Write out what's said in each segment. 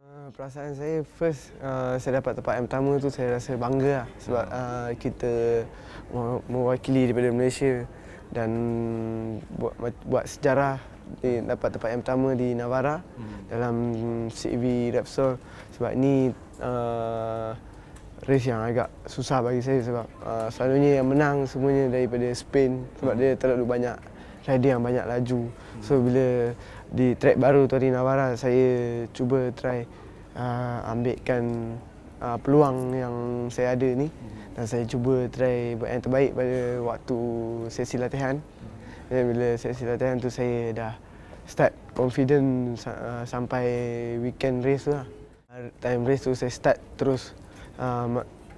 Perasaan saya first saya dapat tempat yang pertama tu saya rasa bangga lah sebab kita mewakili daripada Malaysia dan buat sejarah dapat tempat yang pertama di Navara dalam CV Repsol sebab ni race yang agak susah bagi saya sebab selalunya yang menang semuanya daripada Spain sebab dia terlalu banyak rider yang banyak laju. So bila di track baru tu di Navara saya cuba try ambilkan peluang yang saya ada ni dan saya cuba try buat yang terbaik pada waktu sesi latihan. Dan bila sesi latihan tu saya dah start confident sampai weekend race tu lah. Time race tu saya start terus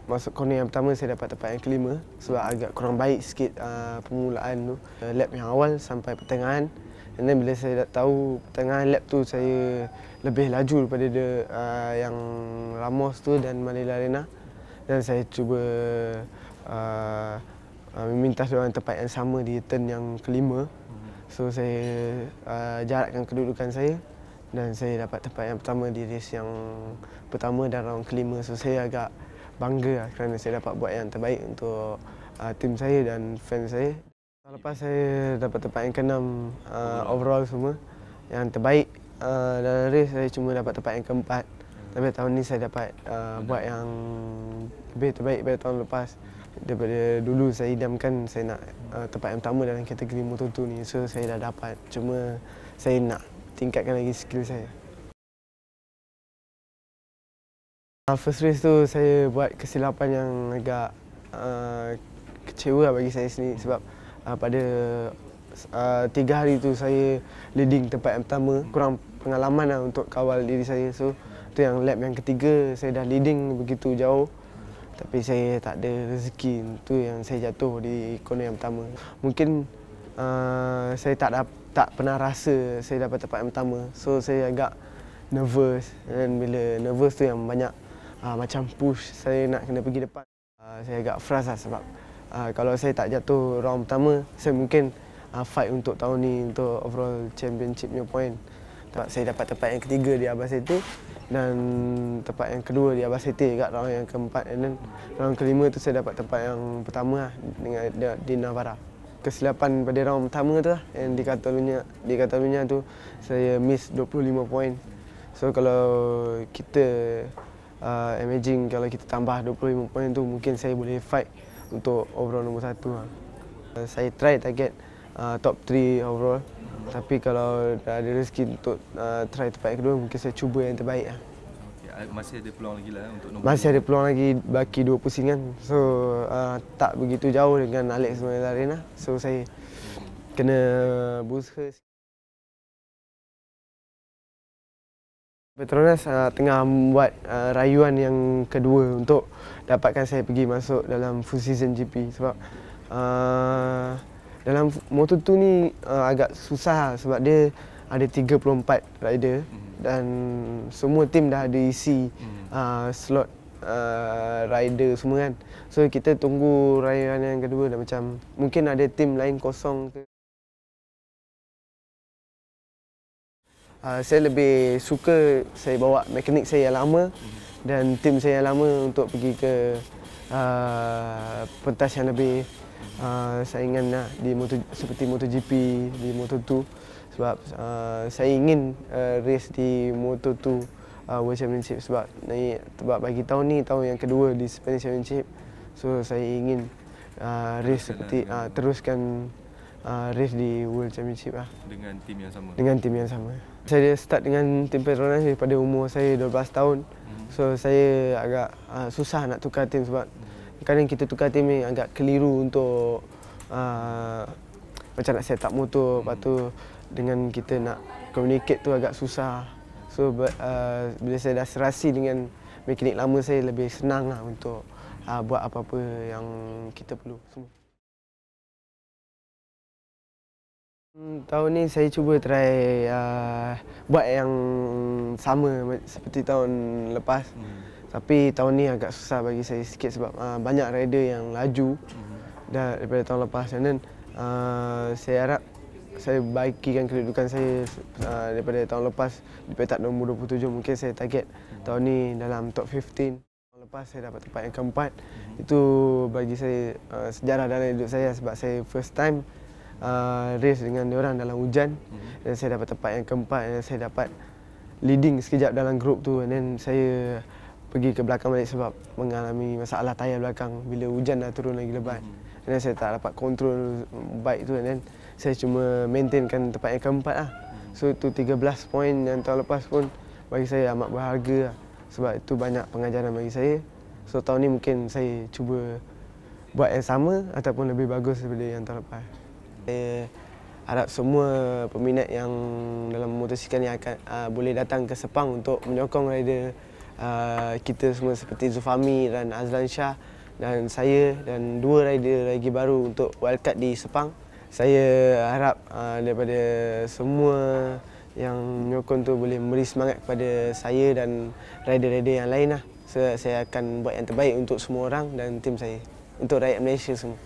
masuk corner yang pertama saya dapat tempat yang kelima sebab agak kurang baik sikit permulaan tu. Lap yang awal sampai pertengahan. Dan bila saya dah tahu pertengahan lap tu saya lebih laju daripada dia, yang Ramos tu dan Manila Arena dan saya cuba meminta diorang tempat yang sama di turn yang kelima. So saya jarakkan kedudukan saya dan saya dapat tempat yang pertama di race yang pertama dan round kelima. So saya agak bangga lah kerana saya dapat buat yang terbaik untuk tim saya dan fans saya. Tahun lepas saya dapat tempat yang ke-6 overall semua. Yang terbaik dalam race saya cuma dapat tempat yang ke-4. Tapi tahun ni saya dapat buat yang lebih terbaik daripada tahun lepas. Daripada dulu saya idamkan saya nak tempat yang pertama dalam kategori Moto2 ni. So saya dah dapat. Cuma saya nak tingkatkan lagi skill saya. First race tu saya buat kesilapan yang agak kecewa bagi saya sendiri sebab pada 3 hari tu saya leading tempat yang pertama, kurang pengalaman lah untuk kawal diri saya. So tu yang lap yang ketiga saya dah leading begitu jauh tapi saya tak ada rezeki, tu yang saya jatuh di corner yang pertama. Mungkin saya tak pernah rasa saya dapat tempat yang pertama, so saya agak nervous dan bila nervous tu yang banyak macam push saya nak kena pergi depan. Saya agak frust lah sebab kalau saya tak jatuh round pertama, saya mungkin fight untuk tahun ni untuk overall championship punya point. Sebab saya dapat tempat yang ketiga di Albacete dan tempat yang kedua di Albacete kat round yang keempat, and then round kelima tu saya dapat tempat yang pertama lah dengan di Navara. Kesilapan pada round pertama tu lah yang di Catalunya tu saya miss 25 point. So kalau kita imagine kalau kita tambah 25 point tu mungkin saya boleh fight untuk overall nombor 1 lah. Saya try target top 3 overall. Tapi kalau ada rezeki untuk try tempat yang kedua, mungkin saya cuba yang terbaik lah. Okay, masih ada peluang lagi lah untuk nombor Masih ada peluang lagi, baki 2 pusingan. So tak begitu jauh dengan Alex Manila Arena. So saya kena berusaha. Petronas tengah membuat rayuan yang kedua untuk dapatkan saya pergi masuk dalam full season GP sebab dalam Moto2 ni agak susah sebab dia ada 34 rider dan semua tim dah ada isi slot rider semua kan. So kita tunggu rayuan yang kedua dan macam mungkin ada tim lain kosong ke. Saya lebih suka saya bawa mekanik saya yang lama dan tim saya yang lama untuk pergi ke pentas yang lebih saingan lah seperti MotoGP, di Moto2 sebab saya ingin race di Moto2 World Championship sebab bagi tahun ni tahun yang kedua di Spanish Championship. So saya ingin race seperti teruskan race di World Championship lah. dengan tim yang sama. Dengan tim yang sama. Saya start dengan tim Petronas daripada umur saya 12 tahun. So saya agak susah nak tukar tim sebab kadang kita tukar tim ni agak keliru untuk macam nak set up motor. Lepas tu dengan kita nak communicate tu agak susah. So bila saya dah serasi dengan mekanik lama saya lebih senang lah untuk buat apa-apa yang kita perlu semua. Tahun ni saya cuba try buat yang sama seperti tahun lepas. Tapi tahun ni agak susah bagi saya sikit sebab banyak rider yang laju daripada tahun lepas. Dan saya harap saya baikikan kedudukan saya daripada tahun lepas di petak nombor 27. Mungkin saya target tahun ni dalam top 15. Tahun lepas saya dapat tempat yang keempat. Itu bagi saya sejarah dalam hidup saya sebab saya first time race dengan diorang dalam hujan dan saya dapat tempat yang keempat dan saya dapat leading sekejap dalam grup tu, and then saya pergi ke belakang balik sebab mengalami masalah tayar belakang bila hujan dah turun lagi lebat. Dan saya tak dapat kontrol bike tu, and then saya cuma maintainkan tempat yang keempat lah. So itu 13 poin yang tahun lepas pun bagi saya amat berharga lah. Sebab itu banyak pengajaran bagi saya. So tahun ni mungkin saya cuba buat yang sama ataupun lebih bagus daripada yang tahun lepas. Saya harap semua peminat yang dalam motosikal ni akan boleh datang ke Sepang untuk menyokong rider kita semua seperti Zulfahmi dan Azlan Shah dan saya dan 2 rider lagi baru untuk wildcard di Sepang. Saya harap daripada semua yang menyokong tu boleh memberi semangat kepada saya dan rider-rider yang lain lah. Saya akan buat yang terbaik untuk semua orang dan tim saya, untuk rakyat Malaysia semua.